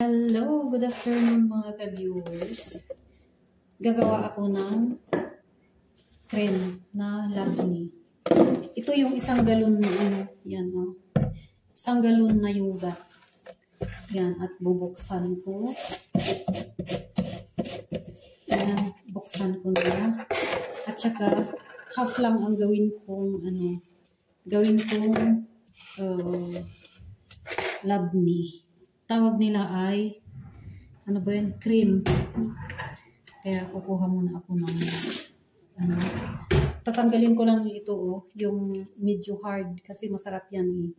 Hello, good afternoon mga ka-viewers. Gagawa ako ng cream na labni. Ito yung isang galon na yan isang galon na yugat. Yan, at bubuksan ko. Yan, buksan ko na. At saka half lang ang gawin kong labni. Tawag nila ay cream. Kaya kukuha muna ako ng tatanggalin ko lang ito yung medyo hard kasi masarap yan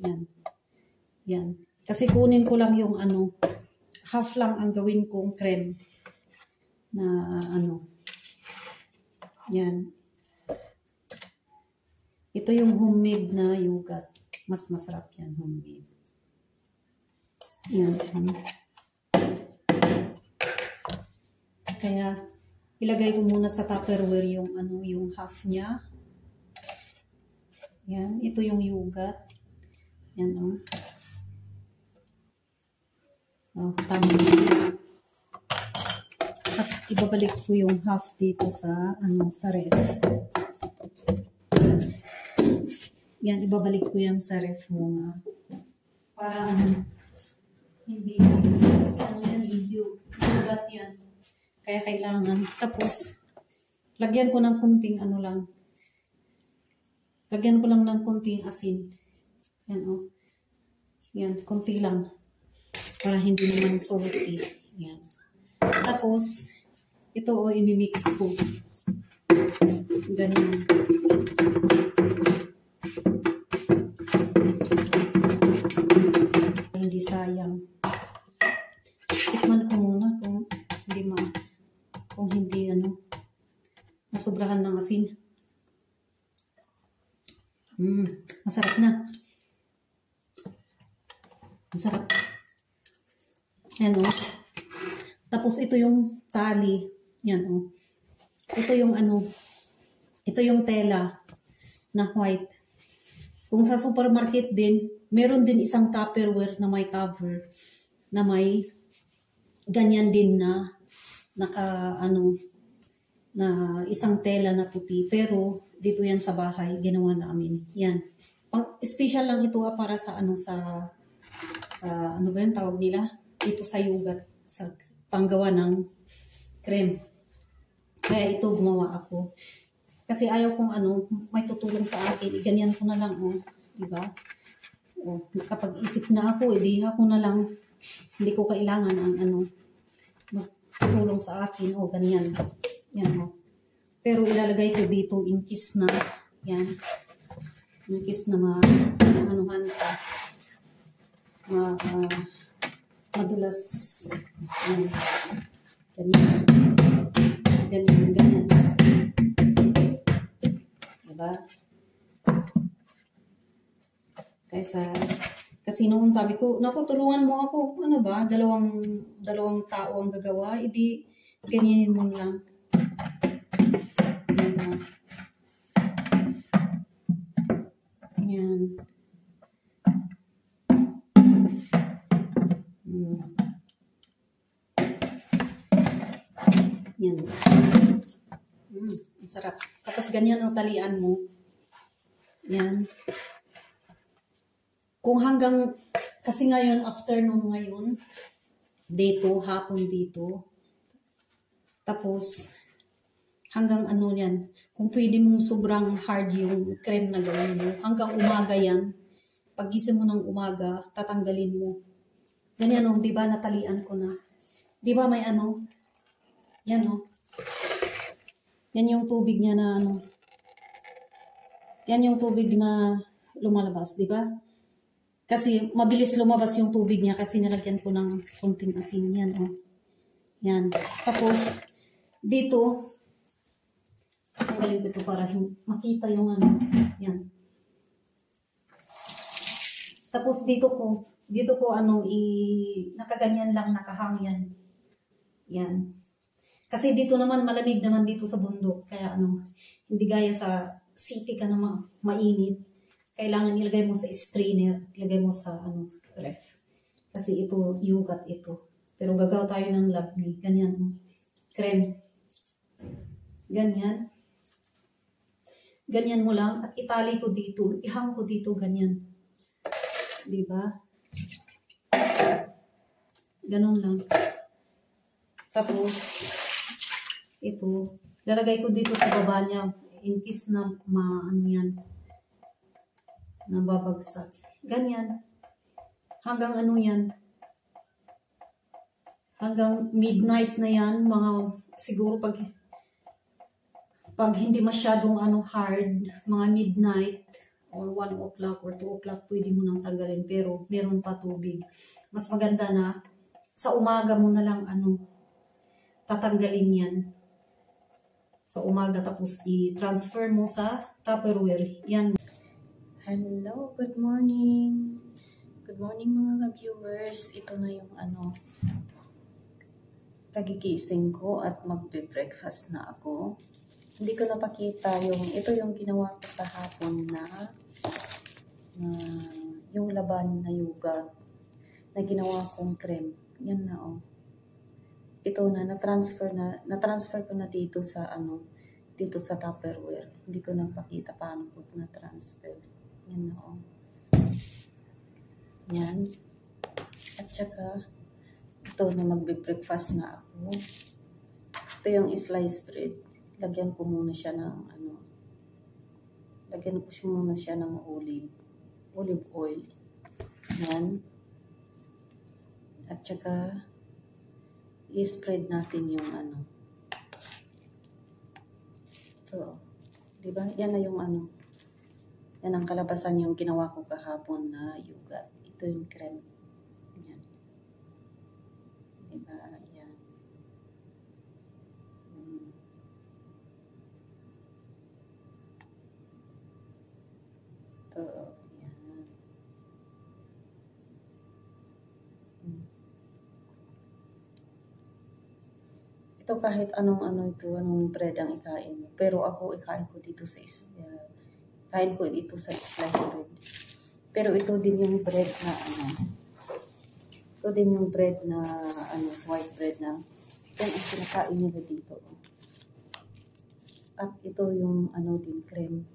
yan. Kasi kunin ko lang yung half lang ang gawin kong cream na yan. Ito yung homemade na yogurt. Mas masarap yan homemade. Yan. Kaya ilagay ko muna sa Tupperware yung yung half niya. Yan, ito yung yogurt. Yan tama. At ibabalik ko yung half dito sa sa ref. Yan, ibabalik ko yan sa ref muna. Para hindi kasi yan yogurt yan. Kaya kailangan. Tapos lagyan ko ng kunting lagyan ko lang ng kunting asin. Yan yan, kunti lang. Para hindi naman salty. Yan. Tapos ito imimix ko. Ganun. Hindi sayang. Tikman ko muna kung hindi nasobrahan ng asin. Masarap na. Masarap. Ayan Tapos ito yung tali. Yan Ito yung ito yung tela na white. Kung sa supermarket din, meron din isang Tupperware na may cover na may ganyan din na na isang tela na puti, pero dito yan sa bahay ginawa namin. Yan. Special lang ito para sa sa ba yung tawag nila? Dito sa yogurt, sa panggawa ng cream. Kaya ito gumawa ako. Kasi ayaw kong may tutulong sa akin, ganyan ko na lang di ba? Nakapag-isip na ako, di ako na lang, hindi ko kailangan ang magtutulong sa akin ganyan. Yan Pero ilalagay ko dito in case na yan. In case na maanuhan ka. Madulas. Yan. Ganyan. Ganyan. Diba? Kasi noon sabi ko, naku, tulungan mo ako. Dalawang tao ang gagawa. Hindi, ganyanin mo lang. Yan. Yan. Ang sarap. Tapos ganyan ang talian mo. Yan. Kung kasi ngayon, afternoon ngayon, hapon dito. Tapos, hanggang yan. Kung pwede mong sobrang hard yung cream na gawin mo, hanggang umaga yan. Paggising mo ng umaga, tatanggalin mo. Ganyan di ba, natalian ko na. Di ba may yan yan yung tubig niya na yan yung tubig na lumalabas, di ba? Kasi mabilis lumabas yung tubig niya kasi nilagyan ko ng konting asin. Yan Yan. Tapos dito tanggalin ko ito para makita yung yan. Tapos dito ko nakaganyan lang, nakahang yan. Yan. Kasi dito naman malamig naman dito sa bundok. Kaya hindi gaya sa city ka na mainit. Kailangan ilagay mo sa strainer, ilagay mo sa ref. Kasi ito, yogurt ito. Pero gagawa tayo ng labni. Ganyan, oh. Cream. Ganyan. Ganyan mo lang. At itali ko dito. Ihang ko dito, ganyan. Diba? Ganon lang. Tapos, ito. Lalagay ko dito sa baba niya. In case na ano yan. Nababagsak. Ganyan. Hanggang ano yan. Hanggang midnight na yan. Mga siguro pag hindi masyadong hard, mga midnight or 1 o'clock or 2 o'clock, pwede mo nang tanggalin. Pero meron pa tubig. Mas maganda na sa umaga mo na lang tatanggalin yan. Sa umaga, tapos i-transfer mo sa Tupperware. Yan. Hello, good morning. Good morning mga viewers. Ito na yung kagigising ko at magbe-breakfast na ako. Hindi ko napakita ito yung ginawa ko kahapon na yung laban na yogurt na ginawa kong cream. Yan na Ito na na-transfer ko na dito sa dito sa Tupperware. Hindi ko napakita paano ko na-transfer. Yan na Yan. At saka ito na magbe-breakfast na ako. Ito yung sliced bread. Lagyan ko muna siya ng olive oil. Yan. At saka i-spread natin yung ito. Diba? Yan na yung yan ang kalabasan yung ginawa ko kahapon na yogurt. Ito yung cream. Yan. Diba? Yan. Ito. Yan. Ito kahit anong bread ang ikain mo. Pero ako ikain ko dito sa sliced bread. Pero ito din yung bread na ito din yung bread na white bread na ito ang kinakain nila dito. At ito yung din cream.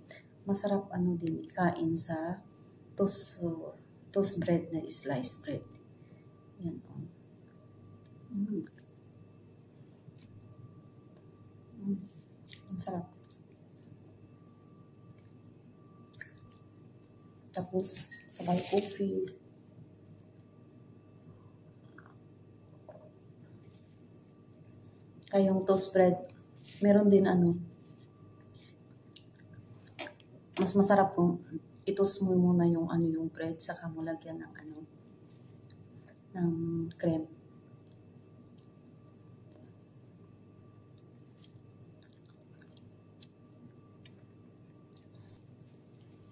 Masarap din ikain sa toast bread na sliced bread. Yan Ang sarap. Tapos, sabay coffee. Kayong toast bread, meron din mas masarap kung i-toast mo muna yung yung bread, saka mo lagyan ng cream.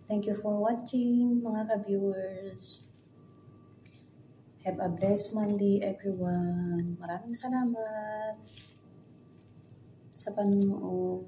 Thank you for watching, mga ka-viewers. Have a blessed Monday, everyone. Maraming salamat sa panonood.